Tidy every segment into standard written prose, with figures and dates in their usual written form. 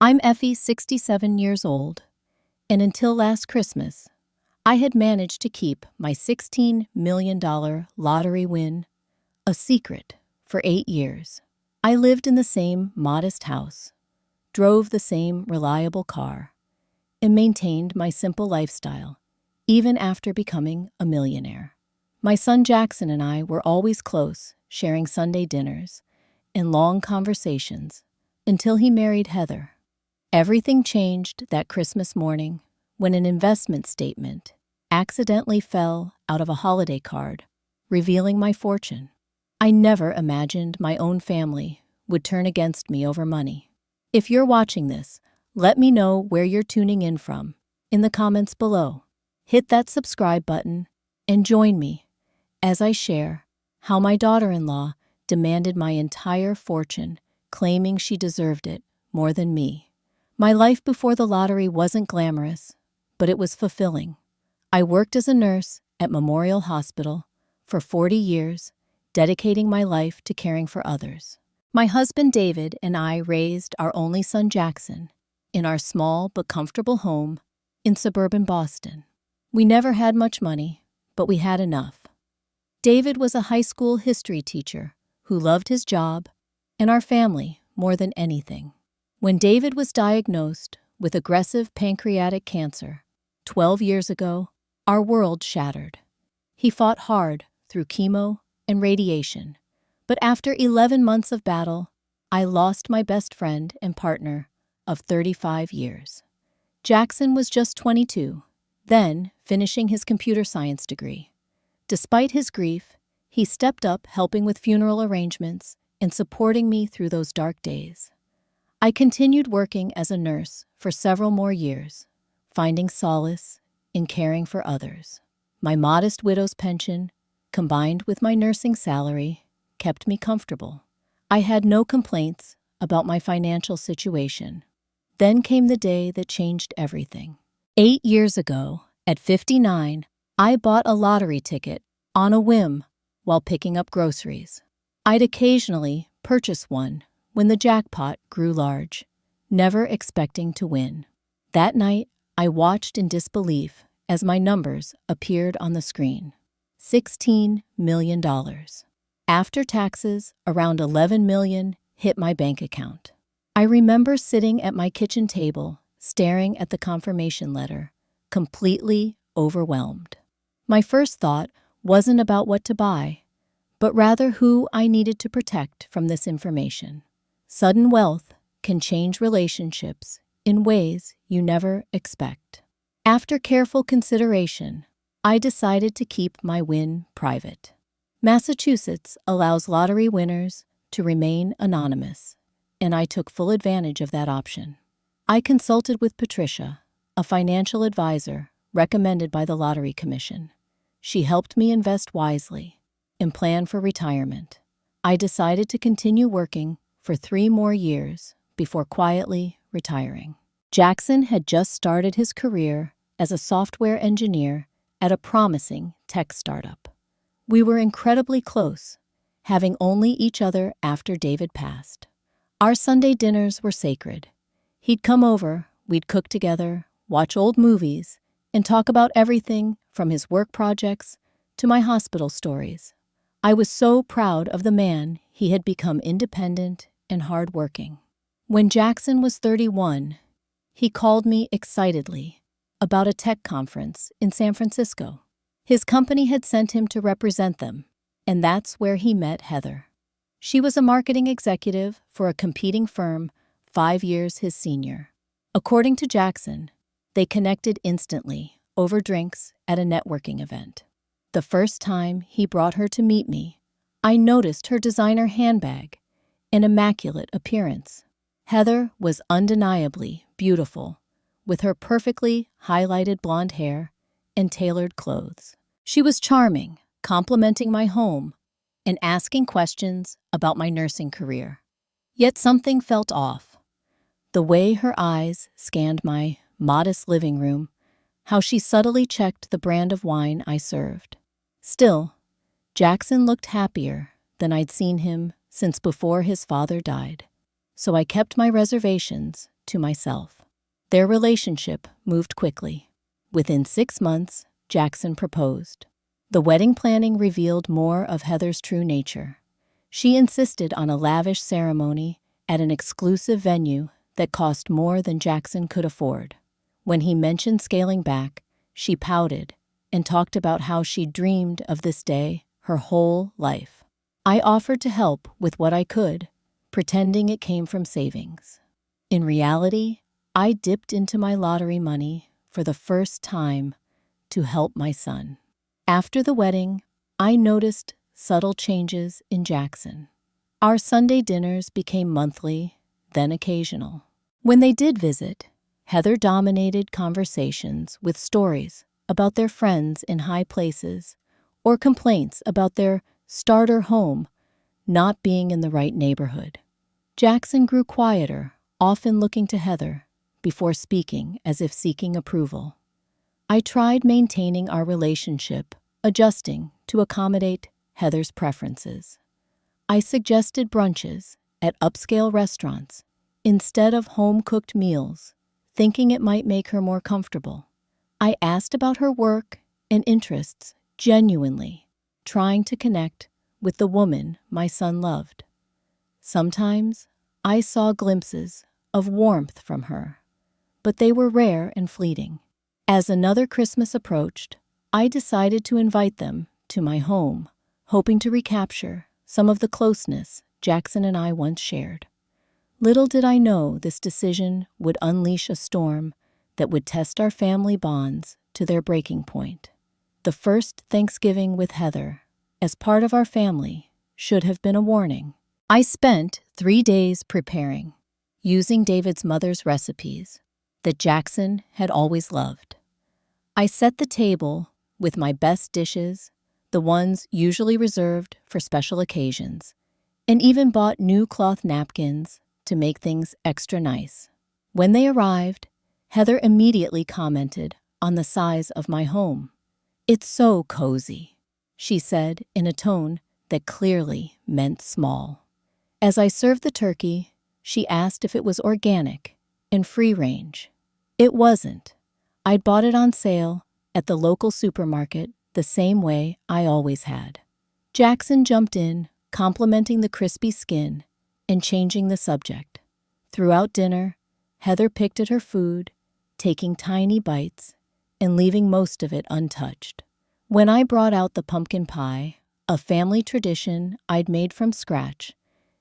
I'm Effie, 67 years old, and until last Christmas, I had managed to keep my $16 million lottery win a secret for 8 years. I lived in the same modest house, drove the same reliable car, and maintained my simple lifestyle, even after becoming a millionaire. My son Jackson and I were always close, sharing Sunday dinners and long conversations until he married Heather. Everything changed that Christmas morning when an investment statement accidentally fell out of a holiday card, revealing my fortune. I never imagined my own family would turn against me over money. If you're watching this, let me know where you're tuning in from in the comments below. Hit that subscribe button and join me as I share how my daughter-in-law demanded my entire fortune, claiming she deserved it more than me. My life before the lottery wasn't glamorous, but it was fulfilling. I worked as a nurse at Memorial Hospital for 40 years, dedicating my life to caring for others. My husband David and I raised our only son Jackson in our small but comfortable home in suburban Boston. We never had much money, but we had enough. David was a high school history teacher who loved his job and our family more than anything. When David was diagnosed with aggressive pancreatic cancer 12 years ago, our world shattered. He fought hard through chemo and radiation, but after 11 months of battle, I lost my best friend and partner of 35 years. Jackson was just 22, then finishing his computer science degree. Despite his grief, he stepped up helping with funeral arrangements and supporting me through those dark days. I continued working as a nurse for several more years, finding solace in caring for others. My modest widow's pension, combined with my nursing salary, kept me comfortable. I had no complaints about my financial situation. Then came the day that changed everything. 8 years ago, at 59, I bought a lottery ticket on a whim while picking up groceries. I'd occasionally purchase one when the jackpot grew large, never expecting to win. That night, I watched in disbelief as my numbers appeared on the screen. $16 million. After taxes, around $11 million hit my bank account. I remember sitting at my kitchen table, staring at the confirmation letter, completely overwhelmed. My first thought wasn't about what to buy, but rather who I needed to protect from this information. Sudden wealth can change relationships in ways you never expect. After careful consideration, I decided to keep my win private. Massachusetts allows lottery winners to remain anonymous, and I took full advantage of that option. I consulted with Patricia, a financial advisor recommended by the Lottery Commission. She helped me invest wisely and plan for retirement. I decided to continue working for 3 more years before quietly retiring. Jackson had just started his career as a software engineer at a promising tech startup. We were incredibly close, having only each other after David passed. Our Sunday dinners were sacred. He'd come over, we'd cook together, watch old movies, and talk about everything from his work projects to my hospital stories. I was so proud of the man he had become, independent and hardworking. When Jackson was 31, he called me excitedly about a tech conference in San Francisco. His company had sent him to represent them, and that's where he met Heather. She was a marketing executive for a competing firm 5 years his senior. According to Jackson, they connected instantly over drinks at a networking event. The first time he brought her to meet me, I noticed her designer handbag and immaculate appearance. Heather was undeniably beautiful, with her perfectly highlighted blonde hair and tailored clothes. She was charming, complimenting my home and asking questions about my nursing career. Yet something felt off. The way her eyes scanned my modest living room, how she subtly checked the brand of wine I served. Still, Jackson looked happier than I'd seen him since before his father died, so I kept my reservations to myself. Their relationship moved quickly. Within 6 months, Jackson proposed. The wedding planning revealed more of Heather's true nature. She insisted on a lavish ceremony at an exclusive venue that cost more than Jackson could afford. When he mentioned scaling back, she pouted and talked about how she dreamed of this day her whole life. I offered to help with what I could, pretending it came from savings. In reality, I dipped into my lottery money for the first time to help my son. After the wedding, I noticed subtle changes in Jackson. Our Sunday dinners became monthly, then occasional. When they did visit, Heather dominated conversations with stories about their friends in high places or complaints about their starter home not being in the right neighborhood. Jackson grew quieter, often looking to Heather before speaking as if seeking approval. I tried maintaining our relationship, adjusting to accommodate Heather's preferences. I suggested brunches at upscale restaurants instead of home-cooked meals, thinking it might make her more comfortable. I asked about her work and interests genuinely, trying to connect with the woman my son loved. Sometimes I saw glimpses of warmth from her, but they were rare and fleeting. As another Christmas approached, I decided to invite them to my home, hoping to recapture some of the closeness Jackson and I once shared. Little did I know this decision would unleash a storm that would test our family bonds to their breaking point. The first Thanksgiving with Heather, as part of our family, should have been a warning. I spent 3 days preparing, using David's mother's recipes that Jackson had always loved. I set the table with my best dishes, the ones usually reserved for special occasions, and even bought new cloth napkins to make things extra nice. When they arrived, Heather immediately commented on the size of my home. "It's so cozy," she said in a tone that clearly meant small. As I served the turkey, she asked if it was organic and free-range. It wasn't. I'd bought it on sale at the local supermarket the same way I always had. Jackson jumped in, complimenting the crispy skin and changing the subject. Throughout dinner, Heather picked at her food, taking tiny bites and leaving most of it untouched. When I brought out the pumpkin pie, a family tradition I'd made from scratch,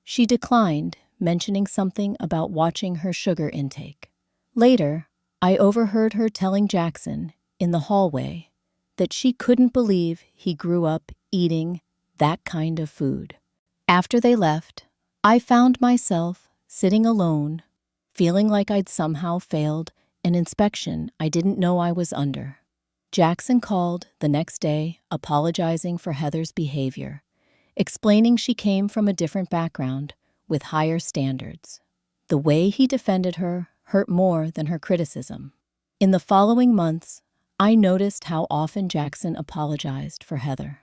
she declined, mentioning something about watching her sugar intake. Later, I overheard her telling Jackson in the hallway that she couldn't believe he grew up eating that kind of food. After they left, I found myself sitting alone, feeling like I'd somehow failed an inspection I didn't know I was under. Jackson called the next day, apologizing for Heather's behavior, explaining she came from a different background with higher standards. The way he defended her hurt more than her criticism. In the following months, I noticed how often Jackson apologized for Heather.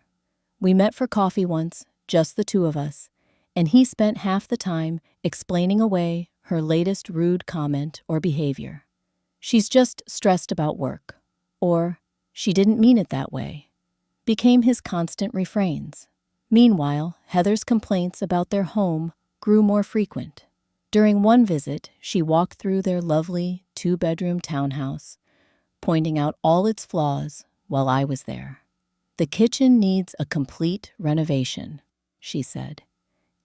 We met for coffee once, just the two of us, and he spent half the time explaining away her latest rude comment or behavior. "She's just stressed about work," or "she didn't mean it that way," became his constant refrains. Meanwhile, Heather's complaints about their home grew more frequent. During one visit, she walked through their lovely 2-bedroom townhouse, pointing out all its flaws while I was there. "The kitchen needs a complete renovation," she said,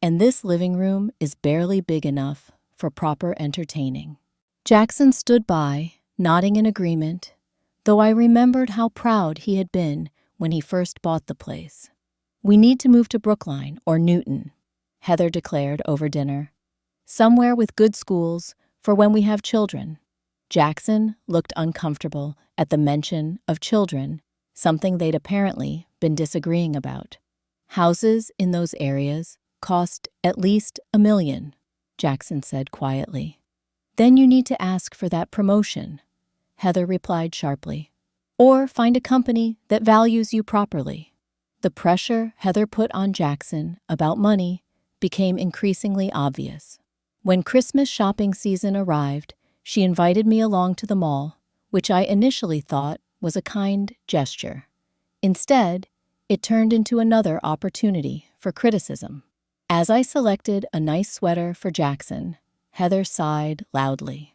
"and this living room is barely big enough for proper entertaining." Jackson stood by, nodding in agreement, though I remembered how proud he had been when he first bought the place. "We need to move to Brookline or Newton," Heather declared over dinner. "Somewhere with good schools for when we have children." Jackson looked uncomfortable at the mention of children, something they'd apparently been disagreeing about. "Houses in those areas cost at least $1 million, Jackson said quietly. "Then you need to ask for that promotion," Heather replied sharply. "Or find a company that values you properly." The pressure Heather put on Jackson about money became increasingly obvious. When Christmas shopping season arrived, She invited me along to the mall, which I initially thought was a kind gesture. Instead, it turned into another opportunity for criticism. As I selected a nice sweater for Jackson, Heather sighed loudly.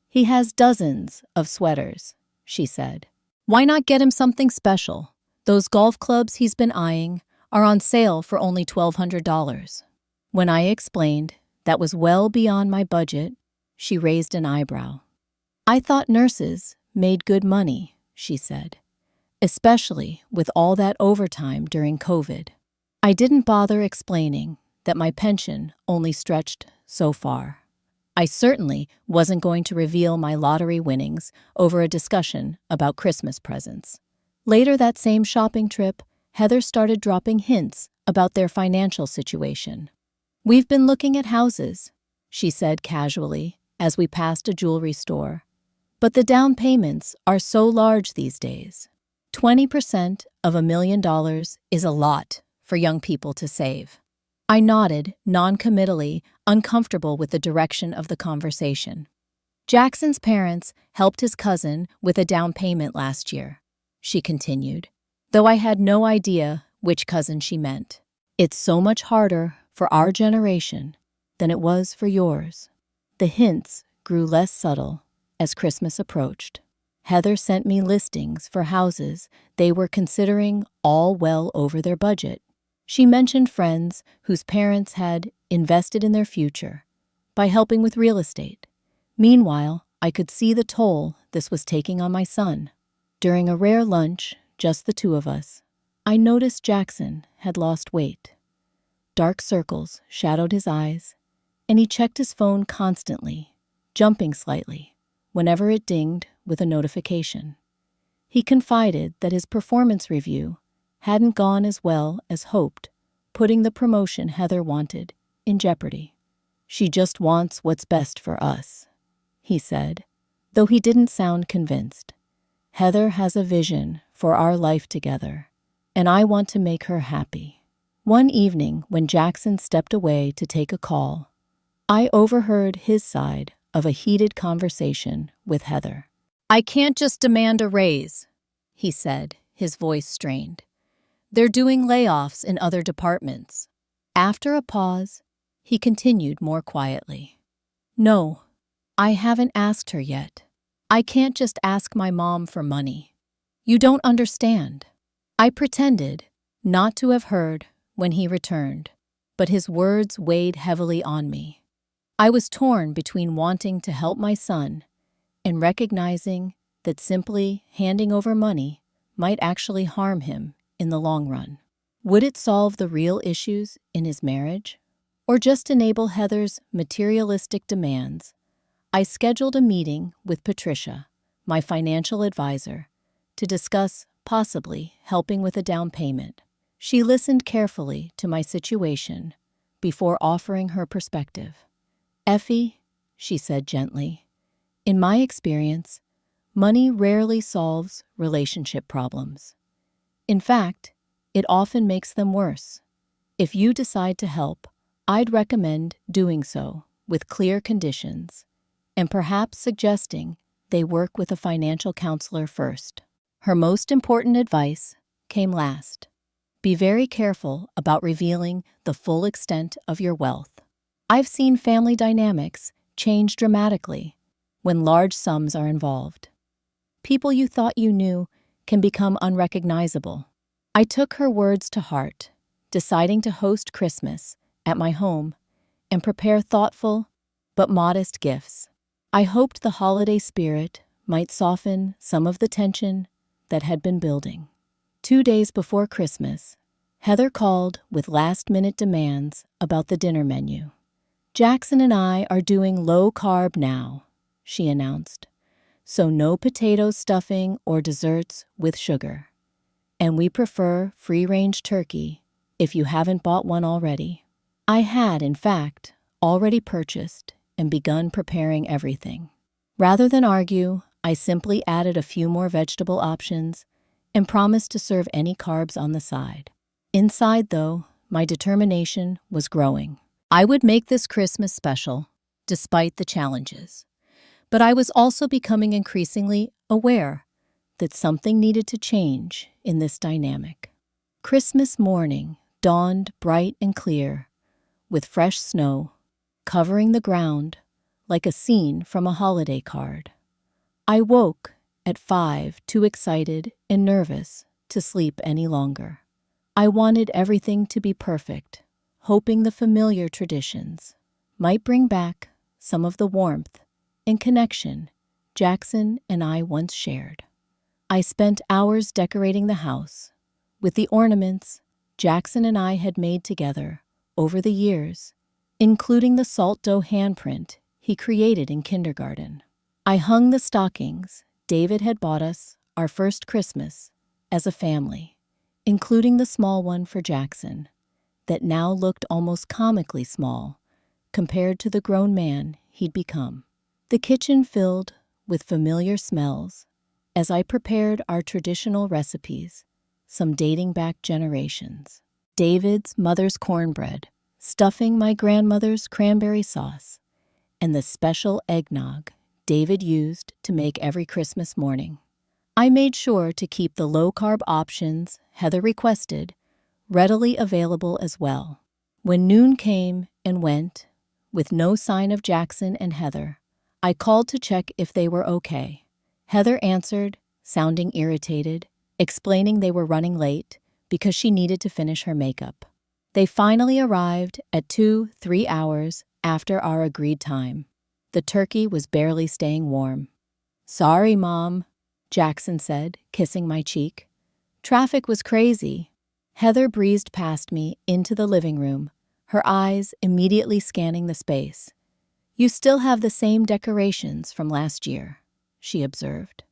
"He has dozens of sweaters," she said. "Why not get him something special? Those golf clubs he's been eyeing are on sale for only $1,200. When I explained that was well beyond my budget, she raised an eyebrow. "I thought nurses made good money," she said, "especially with all that overtime during COVID." I didn't bother explaining that my pension only stretched so far. I certainly wasn't going to reveal my lottery winnings over a discussion about Christmas presents. Later that same shopping trip, Heather started dropping hints about their financial situation. "We've been looking at houses," she said casually as we passed a jewelry store. "But the down payments are so large these days. 20% of $1 million is a lot for young people to save." I nodded, non-committally, uncomfortable with the direction of the conversation. "Jackson's parents helped his cousin with a down payment last year," she continued, though I had no idea which cousin she meant. "It's so much harder for our generation than it was for yours." The hints grew less subtle as Christmas approached. Heather sent me listings for houses they were considering, all well over their budget. She mentioned friends whose parents had invested in their future by helping with real estate. Meanwhile, I could see the toll this was taking on my son. During a rare lunch, just the two of us, I noticed Jackson had lost weight. Dark circles shadowed his eyes, and he checked his phone constantly, jumping slightly whenever it dinged with a notification. He confided that his performance review hadn't gone as well as hoped, putting the promotion Heather wanted in jeopardy. "She just wants what's best for us," he said, though he didn't sound convinced. "Heather has a vision for our life together, and I want to make her happy." One evening, when Jackson stepped away to take a call, I overheard his side of a heated conversation with Heather. "I can't just demand a raise," he said, his voice strained. "They're doing layoffs in other departments." After a pause, he continued more quietly. "No, I haven't asked her yet. I can't just ask my mom for money. You don't understand." I pretended not to have heard when he returned, but his words weighed heavily on me. I was torn between wanting to help my son and recognizing that simply handing over money might actually harm him in the long run. Would it solve the real issues in his marriage, or just enable Heather's materialistic demands? I scheduled a meeting with Patricia, my financial advisor, to discuss possibly helping with a down payment. She listened carefully to my situation before offering her perspective. "Effie," she said gently, "in my experience, money rarely solves relationship problems. In fact, it often makes them worse. If you decide to help, I'd recommend doing so with clear conditions, and perhaps suggesting they work with a financial counselor first." Her most important advice came last. Be very careful about revealing the full extent of your wealth. I've seen family dynamics change dramatically when large sums are involved. People you thought you knew can become unrecognizable. I took her words to heart, deciding to host Christmas at my home and prepare thoughtful but modest gifts. I hoped the holiday spirit might soften some of the tension that had been building. 2 days before Christmas, Heather called with last-minute demands about the dinner menu. "Jackson and I are doing low-carb now," she announced, "so no potato stuffing or desserts with sugar. And we prefer free-range turkey if you haven't bought one already." I had, in fact, already purchased and begun preparing everything. Rather than argue, I simply added a few more vegetable options and promised to serve any carbs on the side. Inside, though, my determination was growing. I would make this Christmas special, despite the challenges. But I was also becoming increasingly aware that something needed to change in this dynamic. Christmas morning dawned bright and clear, with fresh snow covering the ground like a scene from a holiday card. I woke at 5, too excited and nervous to sleep any longer. I wanted everything to be perfect, hoping the familiar traditions might bring back some of the warmth and connection Jackson and I once shared. I spent hours decorating the house with the ornaments Jackson and I had made together over the years, including the salt dough handprint he created in kindergarten. I hung the stockings David had bought us our first Christmas as a family, including the small one for Jackson, that now looked almost comically small compared to the grown man he'd become. The kitchen filled with familiar smells as I prepared our traditional recipes, some dating back generations. David's mother's cornbread, stuffing my grandmother's cranberry sauce, and the special eggnog David used to make every Christmas morning. I made sure to keep the low-carb options Heather requested readily available as well. When noon came and went, with no sign of Jackson and Heather, I called to check if they were okay. Heather answered, sounding irritated, explaining they were running late because she needed to finish her makeup. They finally arrived at 2-3 hours after our agreed time. The turkey was barely staying warm. "Sorry, Mom," Jackson said, kissing my cheek. "Traffic was crazy." Heather breezed past me into the living room, her eyes immediately scanning the space. "You still have the same decorations from last year," she observed.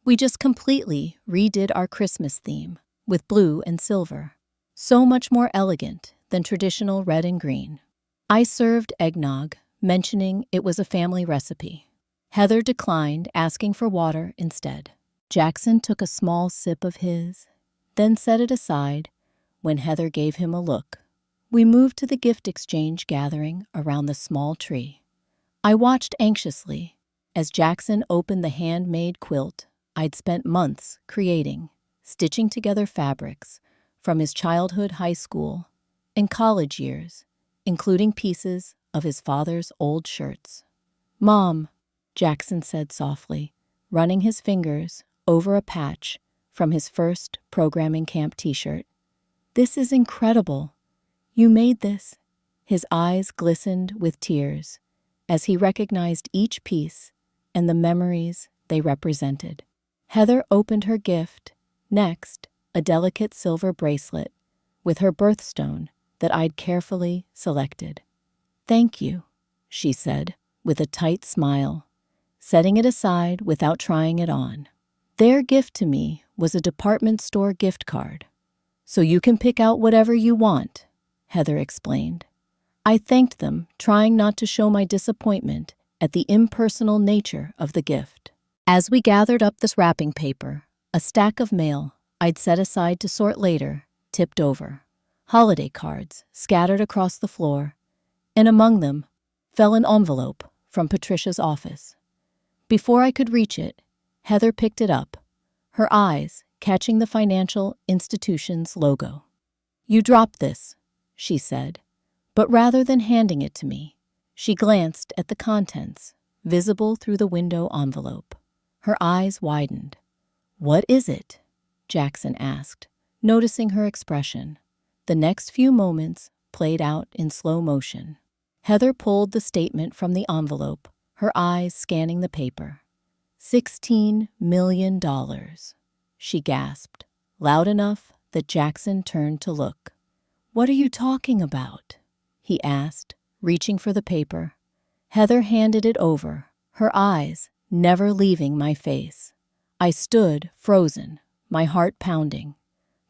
"We just completely redid our Christmas theme with blue and silver. So much more elegant than traditional red and green." I served eggnog, mentioning it was a family recipe. Heather declined, asking for water instead. Jackson took a small sip of his, then set it aside when Heather gave him a look. We moved to the gift exchange gathering around the small tree. I watched anxiously as Jackson opened the handmade quilt I'd spent months creating, stitching together fabrics from his childhood, high school, and college years, including pieces of his father's old shirts. "Mom," Jackson said softly, running his fingers over a patch from his first programming camp t-shirt. "This is incredible. You made this." His eyes glistened with tears as he recognized each piece and the memories they represented. Heather opened her gift, next, a delicate silver bracelet with her birthstone that I'd carefully selected. "Thank you," she said, with a tight smile, setting it aside without trying it on. "Their gift to me was a department store gift card. So you can pick out whatever you want," Heather explained. I thanked them, trying not to show my disappointment at the impersonal nature of the gift. As we gathered up this wrapping paper, a stack of mail I'd set aside to sort later tipped over. Holiday cards scattered across the floor, and among them fell an envelope from Patricia's office. Before I could reach it, Heather picked it up, her eyes catching the financial institution's logo. "You dropped this," she said, but rather than handing it to me, she glanced at the contents, visible through the window envelope. Her eyes widened. "What is it?" Jackson asked, noticing her expression. The next few moments played out in slow motion. Heather pulled the statement from the envelope, her eyes scanning the paper. $16 million, she gasped, loud enough that Jackson turned to look. "What are you talking about?" he asked, reaching for the paper. Heather handed it over, her eyes never leaving my face. I stood frozen, my heart pounding.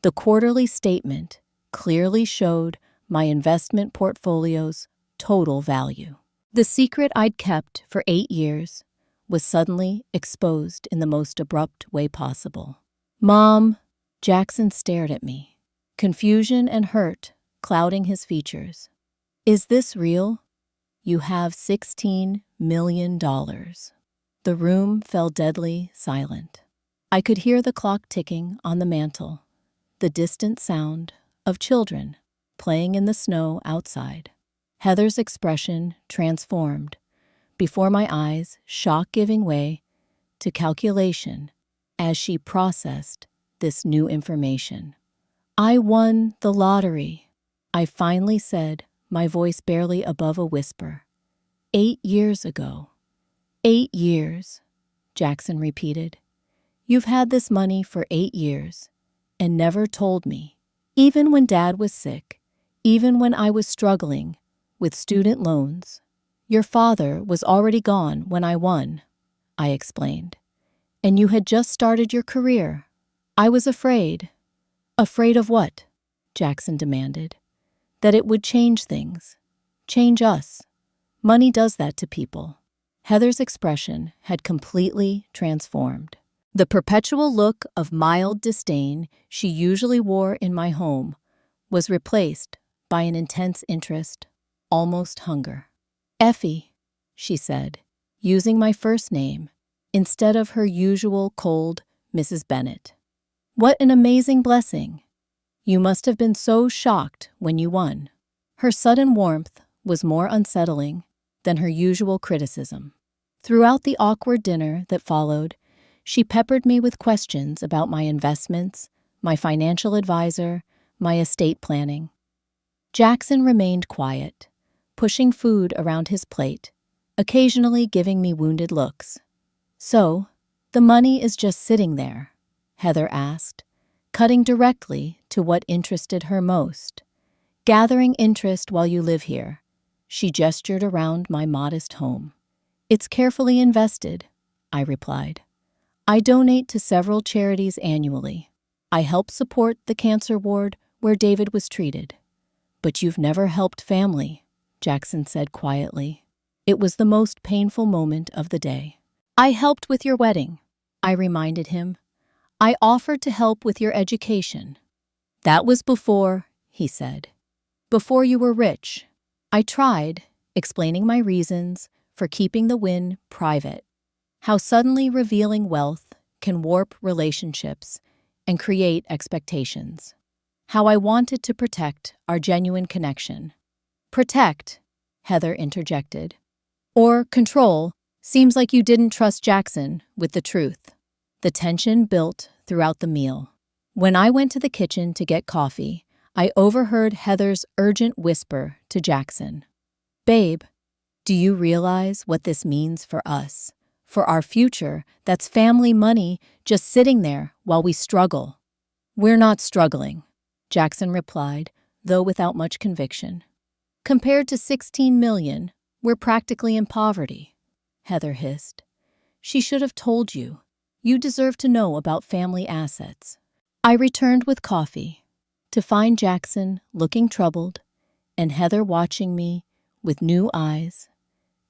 The quarterly statement clearly showed my investment portfolio's total value. The secret I'd kept for 8 years was suddenly exposed in the most abrupt way possible. "Mom," Jackson stared at me, confusion and hurt clouding his features. "Is this real? You have $16 million. The room fell deadly silent. I could hear the clock ticking on the mantel, the distant sound of children playing in the snow outside. Heather's expression transformed before my eyes, shock giving way to calculation as she processed this new information. "I won the lottery," I finally said, my voice barely above a whisper. 8 years ago." 8 years, Jackson repeated. "You've had this money for 8 years and never told me. Even when Dad was sick, even when I was struggling with student loans, your father was already gone when I won," I explained. "And you had just started your career. I was afraid." "Afraid of what?" Jackson demanded. "That it would change things. Change us. Money does that to people." Heather's expression had completely transformed. The perpetual look of mild disdain she usually wore in my home was replaced by an intense interest, almost hunger. "Effie," she said, using my first name instead of her usual cold Mrs. Bennet. "What an amazing blessing. You must have been so shocked when you won." Her sudden warmth was more unsettling than her usual criticism. Throughout the awkward dinner that followed, she peppered me with questions about my investments, my financial advisor, my estate planning. Jackson remained quiet, pushing food around his plate, occasionally giving me wounded looks. "So, the money is just sitting there?" Heather asked, cutting directly to what interested her most. "Gathering interest while you live here." She gestured around my modest home. "It's carefully invested," I replied. "I donate to several charities annually. I help support the cancer ward where David was treated." "But you've never helped family," Jackson said quietly. It was the most painful moment of the day. "I helped with your wedding," I reminded him. "I offered to help with your education." "That was before," he said. "Before you were rich." I tried, explaining my reasons for keeping the win private. How suddenly revealing wealth can warp relationships and create expectations. How I wanted to protect our genuine connection. "Protect," Heather interjected. "Or control. Seems like you didn't trust Jackson with the truth." The tension built throughout the meal. When I went to the kitchen to get coffee, I overheard Heather's urgent whisper to Jackson. "Babe, do you realize what this means for us? For our future, that's family money just sitting there while we struggle." "We're not struggling," Jackson replied, though without much conviction. "Compared to 16 million, we're practically in poverty," Heather hissed. "She should have told you. You deserve to know about family assets." I returned with coffee, to find Jackson looking troubled and Heather watching me with new eyes,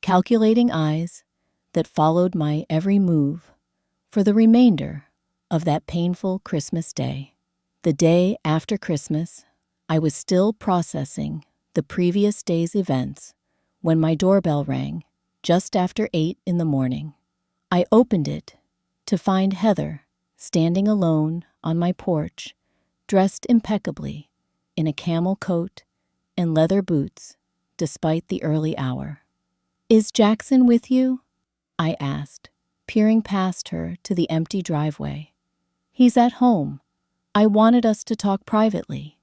calculating eyes that followed my every move for the remainder of that painful Christmas day. The day after Christmas, I was still processing the previous day's events when my doorbell rang just after 8 in the morning. I opened it to find Heather standing alone on my porch, dressed impeccably in a camel coat and leather boots despite the early hour. "Is Jackson with you?" I asked, peering past her to the empty driveway. "He's at home. I wanted us to talk privately,"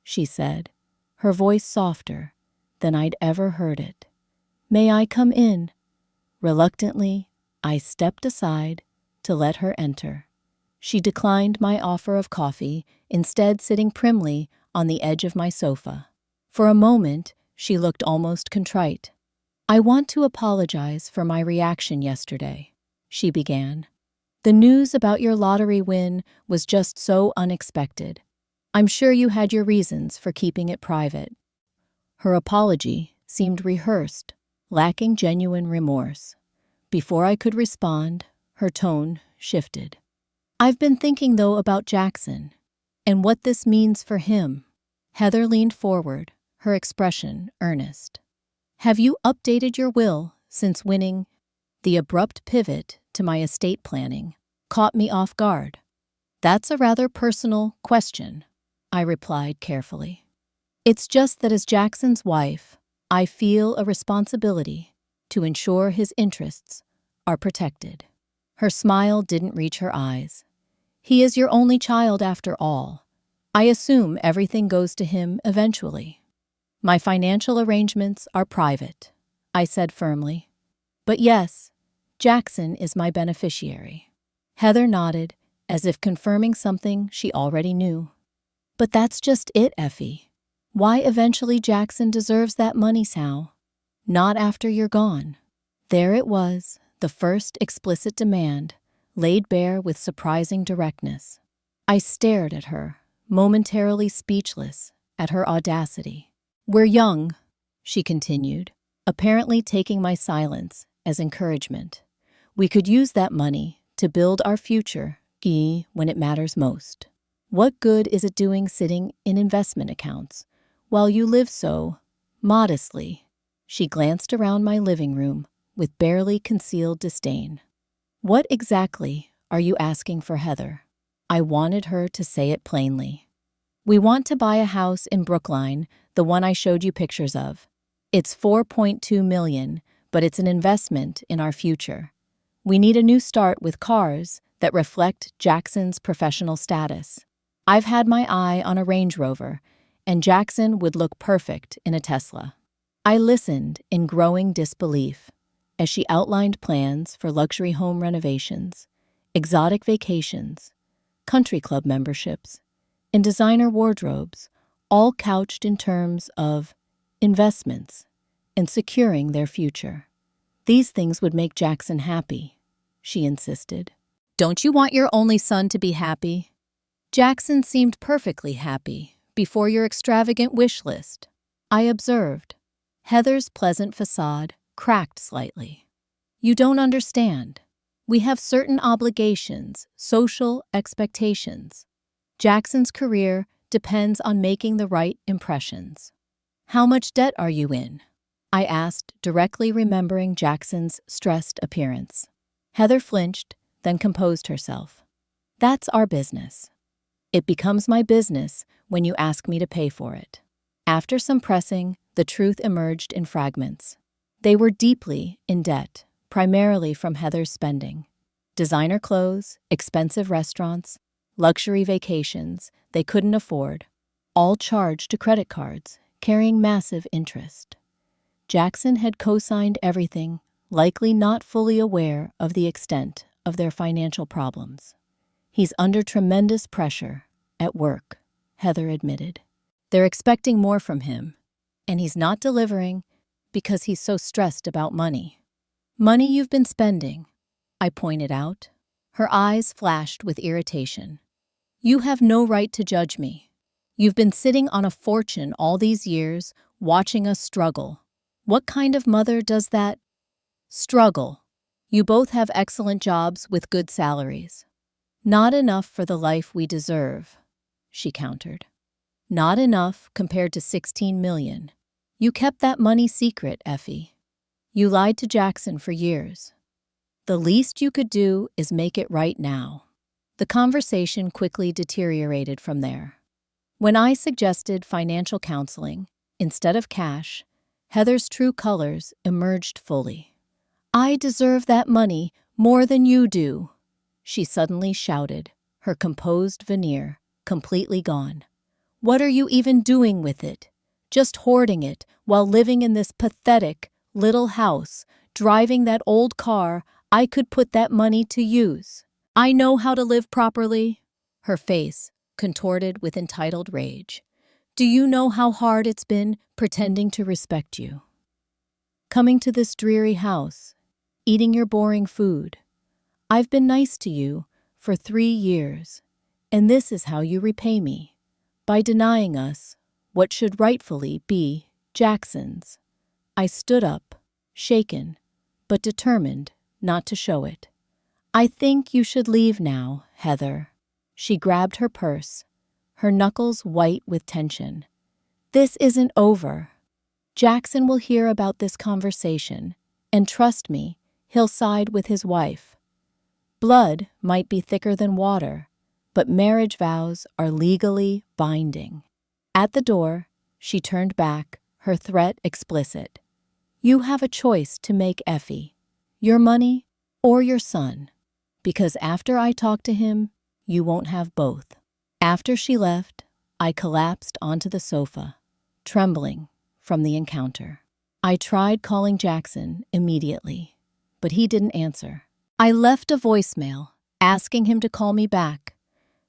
she said, her voice softer than I'd ever heard it. "May I come in?" Reluctantly, I stepped aside to let her enter. She declined my offer of coffee, instead sitting primly on the edge of my sofa. For a moment, she looked almost contrite. "I want to apologize for my reaction yesterday," she began. "The news about your lottery win was just so unexpected. I'm sure you had your reasons for keeping it private." Her apology seemed rehearsed, lacking genuine remorse. Before I could respond, her tone shifted. "I've been thinking, though, about Jackson and what this means for him." Heather leaned forward, her expression earnest. "Have you updated your will since winning?" The abrupt pivot to my estate planning caught me off guard. "That's a rather personal question," I replied carefully. "It's just that as Jackson's wife, I feel a responsibility to ensure his interests are protected." Her smile didn't reach her eyes. "He is your only child after all. I assume everything goes to him eventually." "My financial arrangements are private," I said firmly. "But yes, Jackson is my beneficiary." Heather nodded, as if confirming something she already knew. "But that's just it, Effie. Why eventually Jackson deserves that money, Sal? Not after you're gone." There it was, the first explicit demand, laid bare with surprising directness. I stared at her, momentarily speechless at her audacity. "We're young," she continued, apparently taking my silence as encouragement. "We could use that money to build our future when it matters most. What good is it doing sitting in investment accounts while you live so modestly?" She glanced around my living room with barely concealed disdain. "What exactly are you asking for, Heather?" I wanted her to say it plainly. "We want to buy a house in Brookline, the one I showed you pictures of. It's $4.2 million, but it's an investment in our future. We need a new start with cars that reflect Jackson's professional status. I've had my eye on a Range Rover, and Jackson would look perfect in a Tesla." I listened in growing disbelief as she outlined plans for luxury home renovations, exotic vacations, country club memberships, and designer wardrobes, all couched in terms of investments and securing their future. "These things would make Jackson happy," she insisted. "Don't you want your only son to be happy? Jackson seemed perfectly happy before your extravagant wish list," I observed. Heather's pleasant facade cracked slightly. "You don't understand. We have certain obligations, social expectations. Jackson's career depends on making the right impressions." "How much debt are you in?" I asked, directly remembering Jackson's stressed appearance. Heather flinched, then composed herself. "That's our business. It becomes my business when you ask me to pay for it." After some pressing, the truth emerged in fragments. They were deeply in debt, primarily from Heather's spending. Designer clothes, expensive restaurants, luxury vacations they couldn't afford, all charged to credit cards, carrying massive interest. Jackson had co-signed everything, likely not fully aware of the extent of their financial problems. "He's under tremendous pressure at work," Heather admitted. "They're expecting more from him, and he's not delivering because he's so stressed about money." "Money you've been spending," I pointed out. Her eyes flashed with irritation. "You have no right to judge me. You've been sitting on a fortune all these years, watching us struggle. What kind of mother does that? Struggle. You both have excellent jobs with good salaries." "Not enough for the life we deserve," she countered. "Not enough compared to $16 million. You kept that money secret, Effie. You lied to Jackson for years. The least you could do is make it right now." The conversation quickly deteriorated from there. When I suggested financial counseling instead of cash, Heather's true colors emerged fully. "I deserve that money more than you do," she suddenly shouted, her composed veneer completely gone. "What are you even doing with it? Just hoarding it while living in this pathetic little house, driving that old car I could put that money to use. I know how to live properly." Her face contorted with entitled rage. "Do you know how hard it's been pretending to respect you? Coming to this dreary house, eating your boring food. I've been nice to you for 3 years, and this is how you repay me, by denying us what should rightfully be Jackson's." I stood up, shaken, but determined not to show it. "I think you should leave now, Heather." She grabbed her purse, her knuckles white with tension. "This isn't over. Jackson will hear about this conversation, and trust me, he'll side with his wife. Blood might be thicker than water, but marriage vows are legally binding. At the door, she turned back, her threat explicit. You have a choice to make, Effie. Your money or your son. Because after I talk to him, you won't have both. After she left, I collapsed onto the sofa, trembling from the encounter. I tried calling Jackson immediately, but he didn't answer. I left a voicemail asking him to call me back,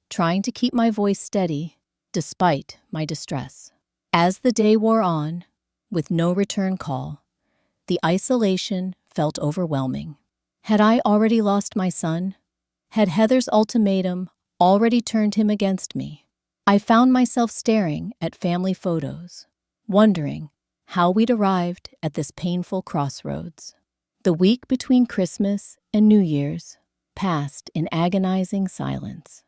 trying to keep my voice steady despite my distress. As the day wore on, with no return call, the isolation felt overwhelming. Had I already lost my son? Had Heather's ultimatum already turned him against me? I found myself staring at family photos, wondering how we'd arrived at this painful crossroads. The week between Christmas and New Year's passed in agonizing silence.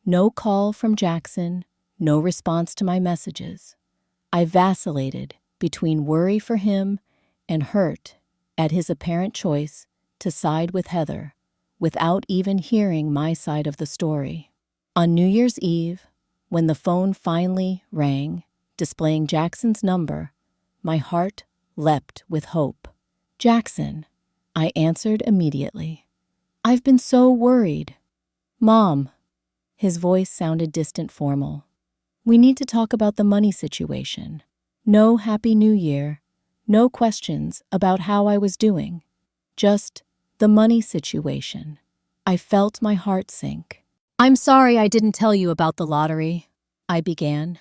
No call from Jackson, no response to my messages. I vacillated between worry for him and hurt at his apparent choice to side with Heather without even hearing my side of the story. On New Year's Eve, when the phone finally rang, displaying Jackson's number, my heart leapt with hope. Jackson, I answered immediately. I've been so worried. Mom. His voice sounded distant formal. We need to talk about the money situation. No Happy New Year. No questions about how I was doing. Just the money situation. I felt my heart sink. I'm sorry I didn't tell you about the lottery, I began.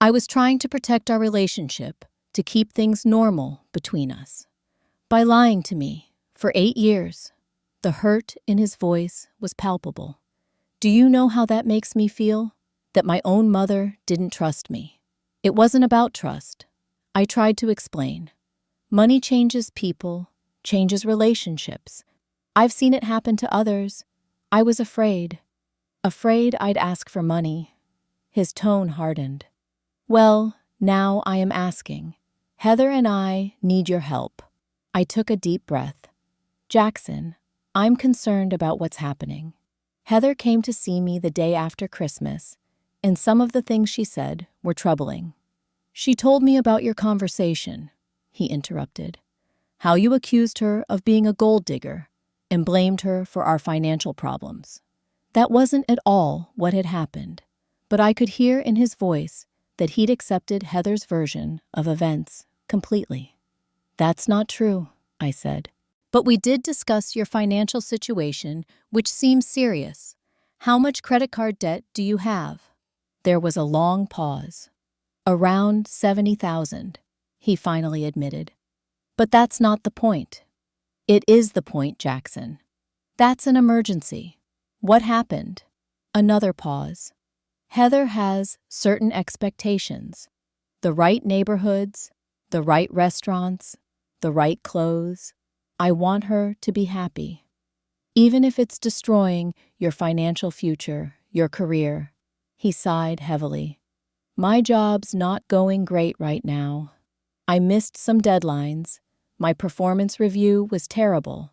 I was trying to protect our relationship, to keep things normal between us. By lying to me for 8 years, the hurt in his voice was palpable. Do you know how that makes me feel? That my own mother didn't trust me. It wasn't about trust. I tried to explain. Money changes people, changes relationships. I've seen it happen to others. I was afraid. Afraid I'd ask for money. His tone hardened. Well, now I am asking. Heather and I need your help. I took a deep breath. Jackson, I'm concerned about what's happening. Heather came to see me the day after Christmas, and some of the things she said were troubling. She told me about your conversation, he interrupted. How you accused her of being a gold digger and blamed her for our financial problems. That wasn't at all what had happened, but I could hear in his voice that he'd accepted Heather's version of events completely. That's not true, I said. But we did discuss your financial situation, which seems serious. How much credit card debt do you have? There was a long pause. Around $70,000, he finally admitted. But that's not the point. It is the point, Jackson. That's an emergency. What happened? Another pause. Heather has certain expectations. The right neighborhoods, the right restaurants, the right clothes. I want her to be happy. Even if it's destroying your financial future, your career. He sighed heavily. My job's not going great right now. I missed some deadlines. My performance review was terrible.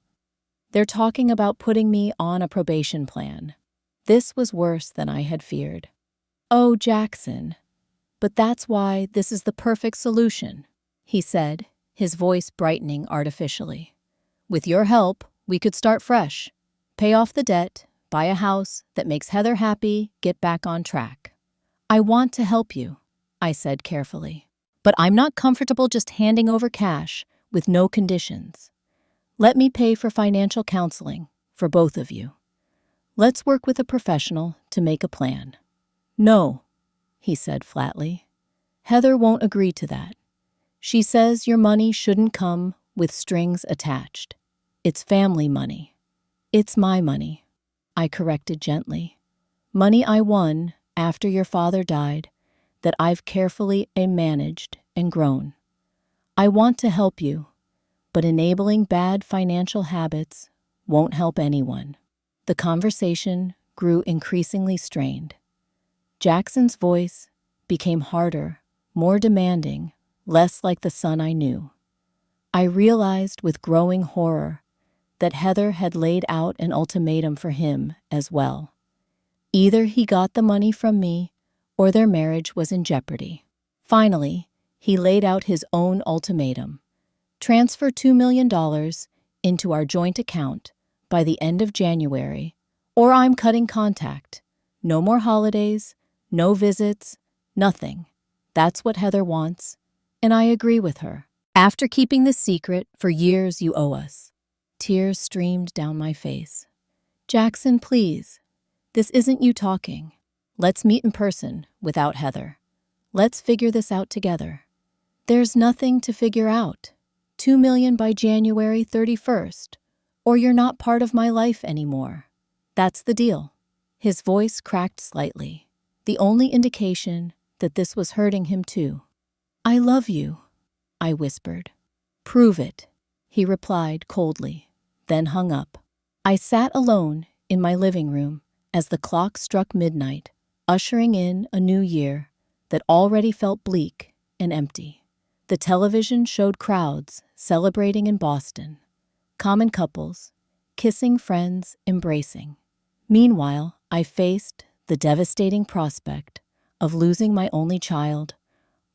They're talking about putting me on a probation plan. This was worse than I had feared. Oh, Jackson, but that's why this is the perfect solution, he said, his voice brightening artificially. With your help, we could start fresh. Pay off the debt, buy a house that makes Heather happy, get back on track. I want to help you, I said carefully. But I'm not comfortable just handing over cash with no conditions. Let me pay for financial counseling for both of you. Let's work with a professional to make a plan. No, he said flatly. Heather won't agree to that. She says your money shouldn't come with strings attached. It's family money. It's my money, I corrected gently. Money I won after your father died that I've carefully managed and grown. I want to help you, but enabling bad financial habits won't help anyone. The conversation grew increasingly strained. Jackson's voice became harder, more demanding, less like the son I knew. I realized with growing horror that Heather had laid out an ultimatum for him as well. Either he got the money from me, or their marriage was in jeopardy. Finally, he laid out his own ultimatum. Transfer $2 million into our joint account by the end of January, or I'm cutting contact. No more holidays, no visits, nothing. That's what Heather wants, and I agree with her. After keeping this secret for years, you owe us. Tears streamed down my face. Jackson, please. This isn't you talking. Let's meet in person without Heather. Let's figure this out together. There's nothing to figure out. $2 million by January 31st, or you're not part of my life anymore. That's the deal. His voice cracked slightly, the only indication that this was hurting him too. I love you, I whispered. Prove it, he replied coldly, then hung up. I sat alone in my living room as the clock struck midnight, ushering in a new year that already felt bleak and empty. The television showed crowds celebrating in Boston, common couples, kissing friends, embracing. Meanwhile, I faced the devastating prospect of losing my only child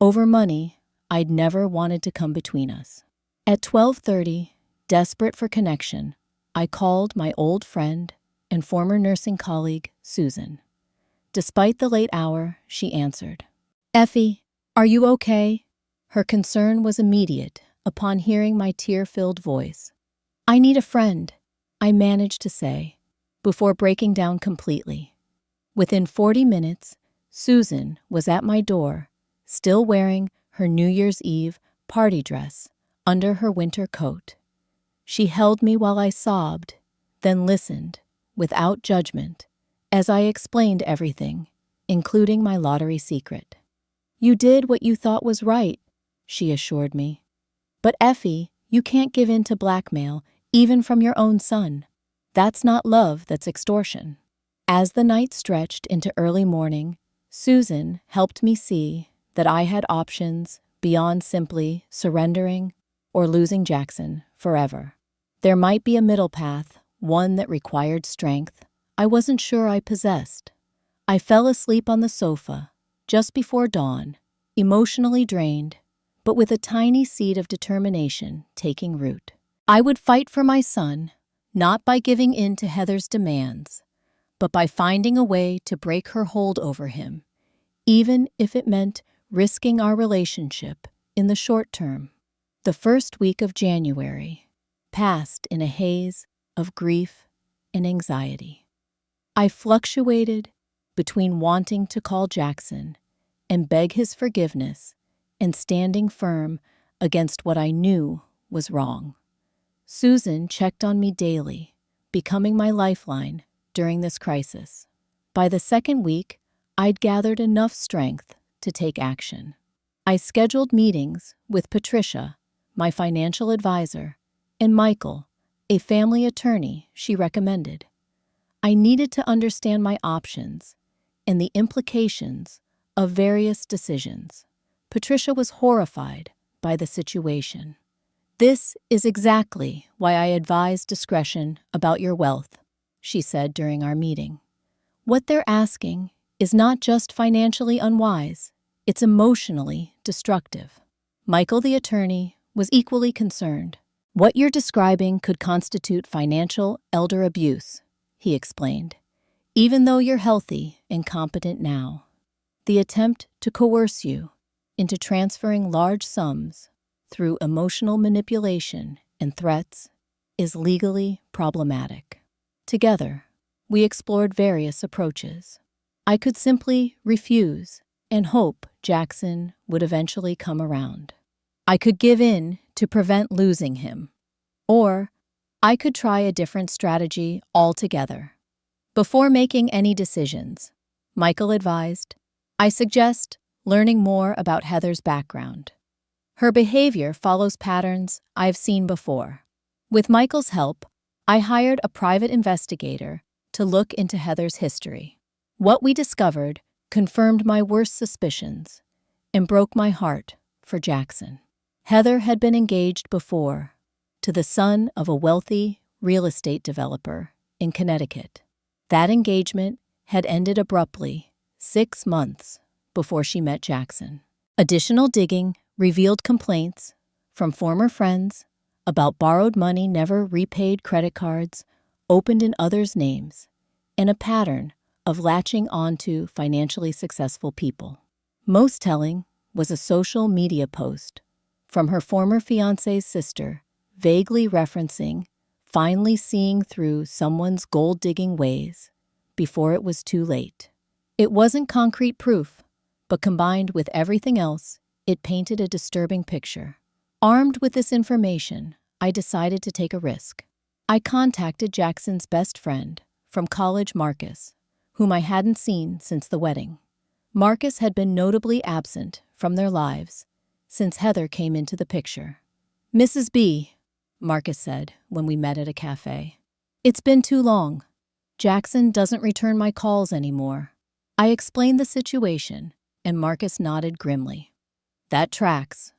over money I'd never wanted to come between us. At 12:30, desperate for connection, I called my old friend and former nursing colleague, Susan. Despite the late hour, she answered. Effie, are you okay? Her concern was immediate upon hearing my tear-filled voice. I need a friend, I managed to say, before breaking down completely. Within 40 minutes, Susan was at my door, still wearing her New Year's Eve party dress under her winter coat. She held me while I sobbed, then listened, without judgment, as I explained everything, including my lottery secret. You did what you thought was right, she assured me. But Effie, you can't give in to blackmail, even from your own son. That's not love, that's extortion. As the night stretched into early morning, Susan helped me see that I had options beyond simply surrendering or losing Jackson forever. There might be a middle path, one that required strength I wasn't sure I possessed. I fell asleep on the sofa just before dawn, emotionally drained, but with a tiny seed of determination taking root. I would fight for my son, not by giving in to Heather's demands, but by finding a way to break her hold over him, even if it meant risking our relationship in the short term. The first week of January passed in a haze of grief and anxiety. I fluctuated between wanting to call Jackson and beg his forgiveness and standing firm against what I knew was wrong. Susan checked on me daily, becoming my lifeline during this crisis. By the second week, I'd gathered enough strength to take action. I scheduled meetings with Patricia, my financial advisor, and Michael, a family attorney she recommended. I needed to understand my options and the implications of various decisions. Patricia was horrified by the situation. This is exactly why I advise discretion about your wealth, she said during our meeting. What they're asking is not just financially unwise, it's emotionally destructive. Michael, the attorney, was equally concerned. What you're describing could constitute financial elder abuse, he explained, even though you're healthy and competent now. The attempt to coerce you into transferring large sums through emotional manipulation and threats is legally problematic. Together, we explored various approaches. I could simply refuse and hope Jackson would eventually come around. I could give in to prevent losing him, or I could try a different strategy altogether. Before making any decisions, Michael advised, I suggest learning more about Heather's background. Her behavior follows patterns I've seen before. With Michael's help, I hired a private investigator to look into Heather's history. What we discovered confirmed my worst suspicions and broke my heart for Jackson. Heather had been engaged before to the son of a wealthy real estate developer in Connecticut. That engagement had ended abruptly 6 months before she met Jackson. Additional digging revealed complaints from former friends about borrowed money never repaid, credit cards opened in others' names, and a pattern of latching onto financially successful people. Most telling was a social media post from her former fiancé's sister, vaguely referencing finally seeing through someone's gold-digging ways before it was too late. It wasn't concrete proof, but combined with everything else, it painted a disturbing picture. Armed with this information, I decided to take a risk. I contacted Jackson's best friend from college, Marcus, whom I hadn't seen since the wedding. Marcus had been notably absent from their lives since Heather came into the picture. "Mrs. B," Marcus said when we met at a cafe, "it's been too long. Jackson doesn't return my calls anymore." I explained the situation, and Marcus nodded grimly. "That tracks.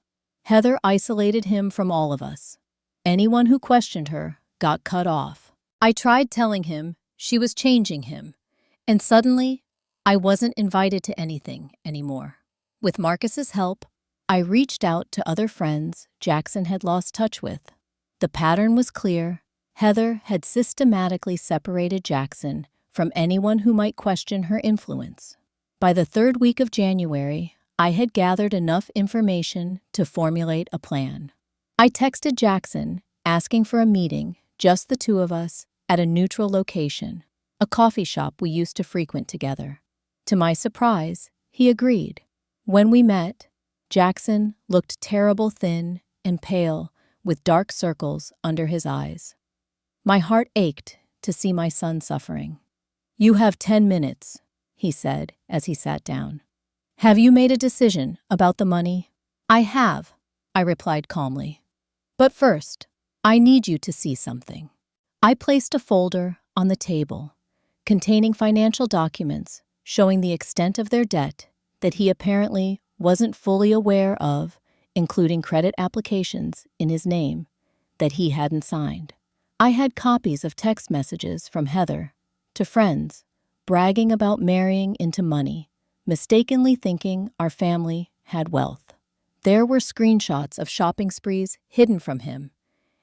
Heather isolated him from all of us. Anyone who questioned her got cut off. I tried telling him she was changing him, and suddenly I wasn't invited to anything anymore." With Marcus's help, I reached out to other friends Jackson had lost touch with. The pattern was clear. Heather had systematically separated Jackson from anyone who might question her influence. By the 3rd week of January, I had gathered enough information to formulate a plan. I texted Jackson, asking for a meeting, just the two of us, at a neutral location, a coffee shop we used to frequent together. To my surprise, he agreed. When we met, Jackson looked terrible, thin and pale, with dark circles under his eyes. My heart ached to see my son suffering. "You have 10 minutes, he said as he sat down. "Have you made a decision about the money?" "I have," I replied calmly. "But first, I need you to see something." I placed a folder on the table containing financial documents showing the extent of their debt that he apparently wasn't fully aware of, including credit applications in his name that he hadn't signed. I had copies of text messages from Heather to friends bragging about marrying into money, mistakenly thinking our family had wealth. There were screenshots of shopping sprees hidden from him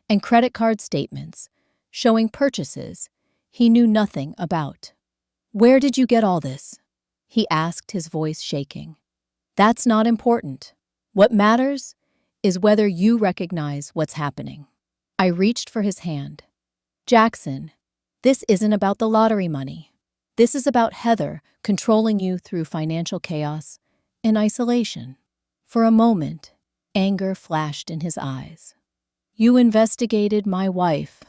and credit card statements showing purchases he knew nothing about. "Where did you get all this?" he asked, his voice shaking. "That's not important. What matters is whether you recognize what's happening." I reached for his hand. "Jackson, this isn't about the lottery money. This is about Heather controlling you through financial chaos and isolation." For a moment, anger flashed in his eyes. "You investigated my wife.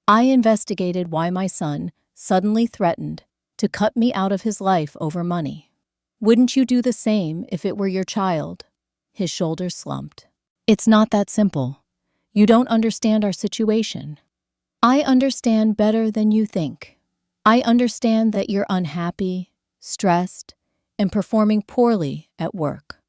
I investigated why my son suddenly threatened to cut me out of his life over money. Wouldn't you do the same if it were your child?" His shoulders slumped. "It's not that simple. You don't understand our situation." "I understand better than you think. I understand that you're unhappy, stressed, and performing poorly at work.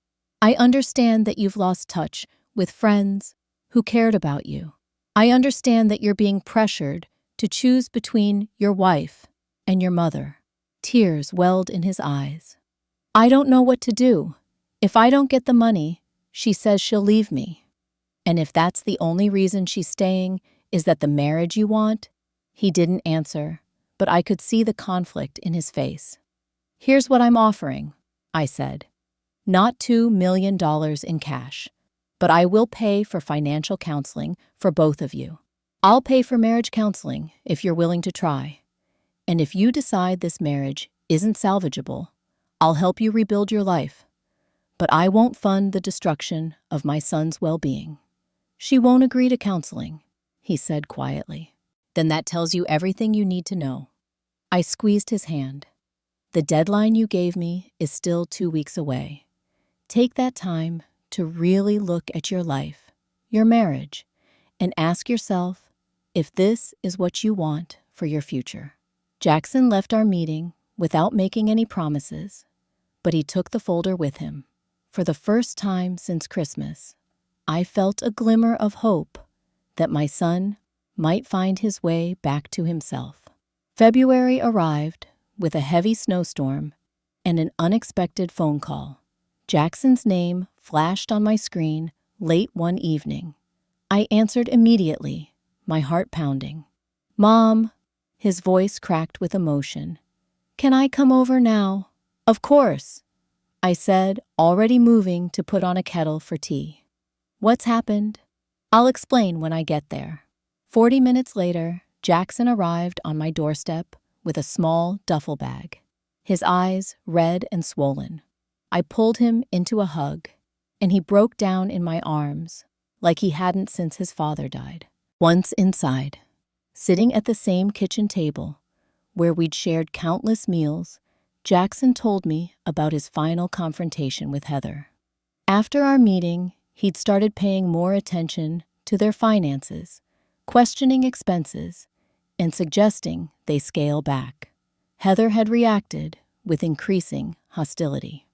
I understand that you've lost touch with friends who cared about you. I understand that you're being pressured to choose between your wife and your mother." Tears welled in his eyes. "I don't know what to do. If I don't get the money, she says she'll leave me. And if that's the only reason she's staying is that the marriage you want?" He didn't answer, but I could see the conflict in his face. "Here's what I'm offering," I said. "Not $2 million in cash, but I will pay for financial counseling for both of you. I'll pay for marriage counseling if you're willing to try. And if you decide this marriage isn't salvageable, I'll help you rebuild your life. But I won't fund the destruction of my son's well-being." "She won't agree to counseling," he said quietly. "Then that tells you everything you need to know." I squeezed his hand. "The deadline you gave me is still 2 weeks away. Take that time to really look at your life, your marriage, and ask yourself if this is what you want for your future." Jackson left our meeting without making any promises, but he took the folder with him. For the first time since Christmas, I felt a glimmer of hope that my son might find his way back to himself. February arrived with a heavy snowstorm and an unexpected phone call. Jackson's name flashed on my screen late one evening. I answered immediately, my heart pounding. "Mom," his voice cracked with emotion. "Can I come over now?" "Of course," I said, already moving to put on a kettle for tea. "What's happened?" "I'll explain when I get there." 40 minutes later, Jackson arrived on my doorstep with a small duffel bag, his eyes red and swollen. I pulled him into a hug, and he broke down in my arms like he hadn't since his father died. Once inside, sitting at the same kitchen table where we'd shared countless meals, Jackson told me about his final confrontation with Heather. After our meeting, he'd started paying more attention to their finances, questioning expenses, and suggesting they scale back. Heather had reacted with increasing hostility.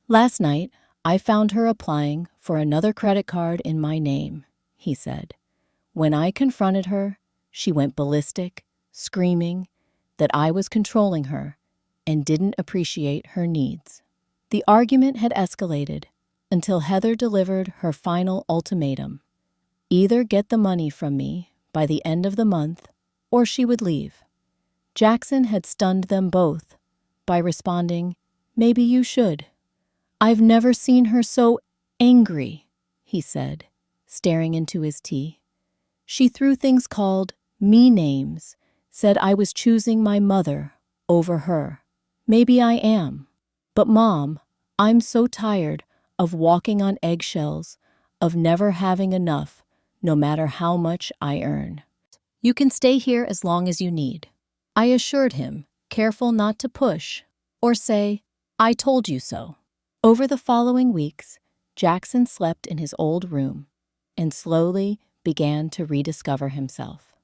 "Last night, I found her applying for another credit card in my name," he said. "When I confronted her, she went ballistic, screaming that I was controlling her and didn't appreciate her needs." The argument had escalated until Heather delivered her final ultimatum: either get the money from me by the end of the month, or she would leave. Jackson had stunned them both by responding, "Maybe you should." "I've never seen her so angry," he said, staring into his tea. "She threw things called me names, said I was choosing my mother over her. Maybe I am. But Mom, I'm so tired of walking on eggshells, of never having enough, no matter how much I earn. You can stay here as long as you need." I assured him, careful not to push or say, "I told you so." Over the following weeks, Jackson slept in his old room and slowly began to rediscover himself.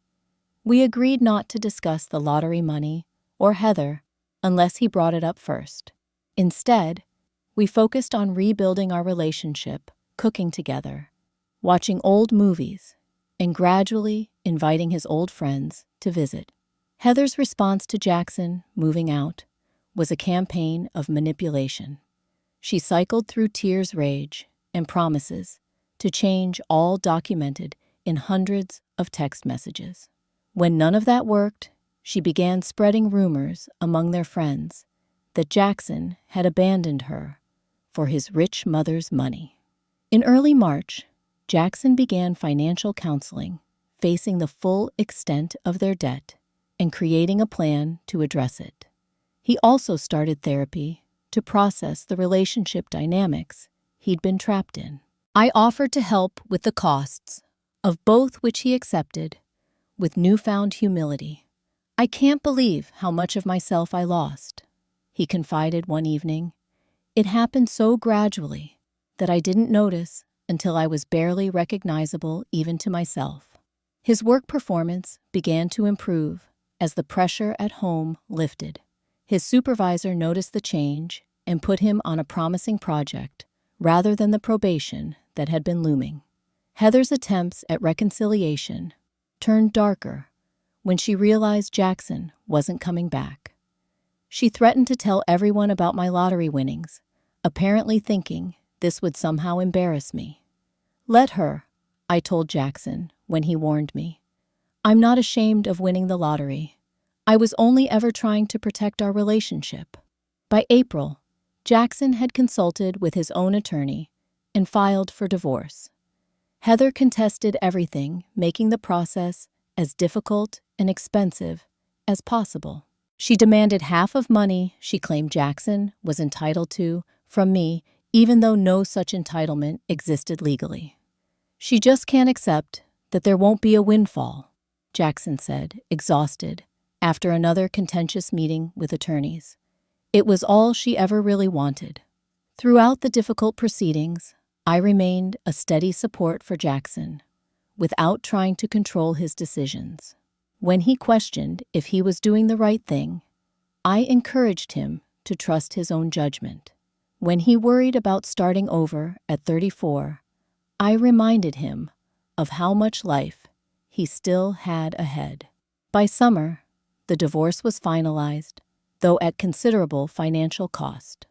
We agreed not to discuss the lottery money or Heather unless he brought it up first. Instead, we focused on rebuilding our relationship, cooking together, watching old movies, and gradually inviting his old friends to visit. Heather's response to Jackson moving out was a campaign of manipulation. She cycled through tears, rage, and promises to change, all documented in hundreds of text messages. When none of that worked, she began spreading rumors among their friends that Jackson had abandoned her for his rich mother's money. In early March, Jackson began financial counseling, facing the full extent of their debt and creating a plan to address it. He also started therapy to process the relationship dynamics he'd been trapped in. I offered to help with the costs of both, which he accepted with newfound humility. "I can't believe how much of myself I lost," he confided one evening. "It happened so gradually that I didn't notice until I was barely recognizable even to myself." His work performance began to improve as the pressure at home lifted. His supervisor noticed the change and put him on a promising project rather than the probation that had been looming. Heather's attempts at reconciliation turned darker when she realized Jackson wasn't coming back. She threatened to tell everyone about my lottery winnings, apparently thinking this would somehow embarrass me. "Let her," I told Jackson when he warned me. "I'm not ashamed of winning the lottery. I was only ever trying to protect our relationship." By April, Jackson had consulted with his own attorney and filed for divorce. Heather contested everything, making the process as difficult and expensive as possible. She demanded half of money she claimed Jackson was entitled to from me, even though no such entitlement existed legally. "She just can't accept that there won't be a windfall," Jackson said, exhausted, after another contentious meeting with attorneys. It was all she ever really wanted. Throughout the difficult proceedings, I remained a steady support for Jackson, without trying to control his decisions. When he questioned if he was doing the right thing, I encouraged him to trust his own judgment. When he worried about starting over at 34, I reminded him of how much life he still had ahead. By summer, the divorce was finalized, though at considerable financial cost.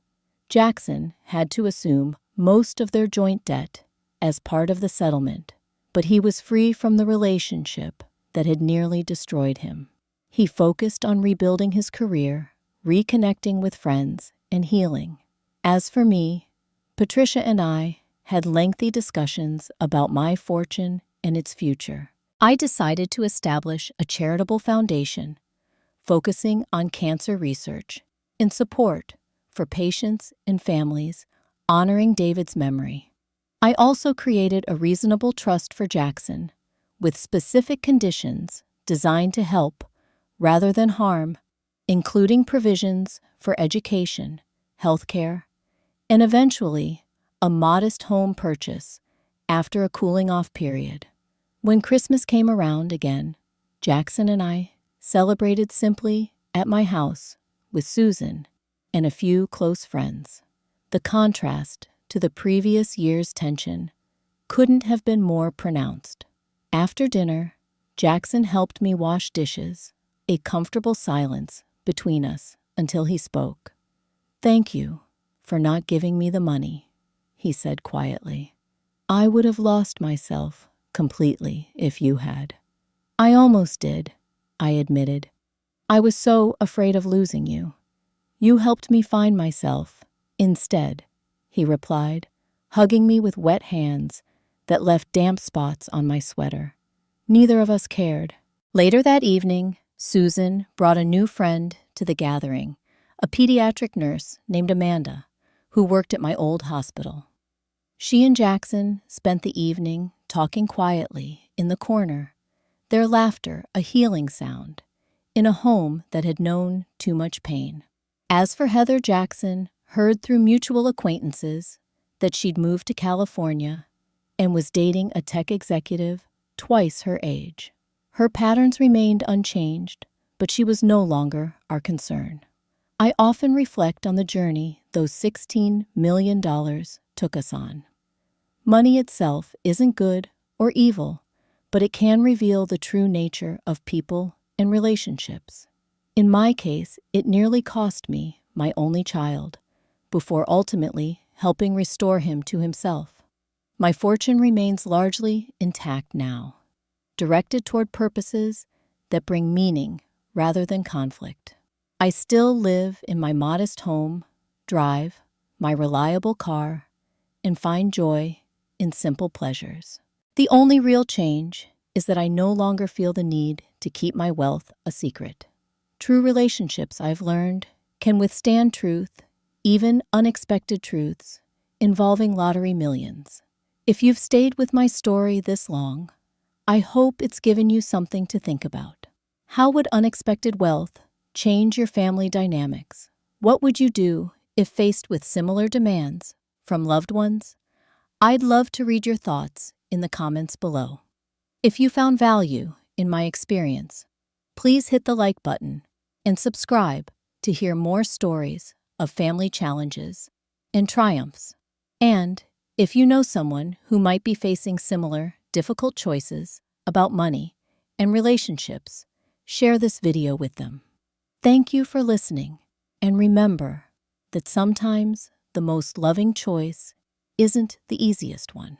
Jackson had to assume most of their joint debt as part of the settlement, but he was free from the relationship that had nearly destroyed him. He focused on rebuilding his career, reconnecting with friends, and healing. As for me, Patricia and I had lengthy discussions about my fortune and its future. I decided to establish a charitable foundation focusing on cancer research in support for patients and families, honoring David's memory. I also created a reasonable trust for Jackson with specific conditions designed to help rather than harm, including provisions for education, healthcare, and eventually a modest home purchase after a cooling-off period. When Christmas came around again, Jackson and I celebrated simply at my house with Susan and a few close friends. The contrast to the previous year's tension couldn't have been more pronounced. After dinner, Jackson helped me wash dishes, a comfortable silence between us until he spoke. "Thank you for not giving me the money," he said quietly. "I would have lost myself completely if you had." "I almost did," I admitted. "I was so afraid of losing you." "You helped me find myself instead," he replied, hugging me with wet hands that left damp spots on my sweater. Neither of us cared. Later that evening, Susan brought a new friend to the gathering, a pediatric nurse named Amanda, who worked at my old hospital. She and Jackson spent the evening talking quietly in the corner, their laughter a healing sound in a home that had known too much pain. As for Heather, Jackson heard through mutual acquaintances that she'd moved to California and was dating a tech executive twice her age. Her patterns remained unchanged, but she was no longer our concern. I often reflect on the journey those $16 million took us on. Money itself isn't good or evil, but it can reveal the true nature of people and relationships. In my case, it nearly cost me my only child, before ultimately helping restore him to himself. My fortune remains largely intact now, directed toward purposes that bring meaning rather than conflict. I still live in my modest home, drive my reliable car, and find joy in simple pleasures. The only real change is that I no longer feel the need to keep my wealth a secret. True relationships, I've learned, can withstand truth, even unexpected truths, involving lottery millions. If you've stayed with my story this long, I hope it's given you something to think about. How would unexpected wealth change your family dynamics? What would you do if faced with similar demands from loved ones? I'd love to read your thoughts in the comments below. If you found value in my experience, please hit the like button and subscribe to hear more stories of family challenges and triumphs. And if you know someone who might be facing similar difficult choices about money and relationships, share this video with them. Thank you for listening, and remember that sometimes the most loving choice isn't the easiest one.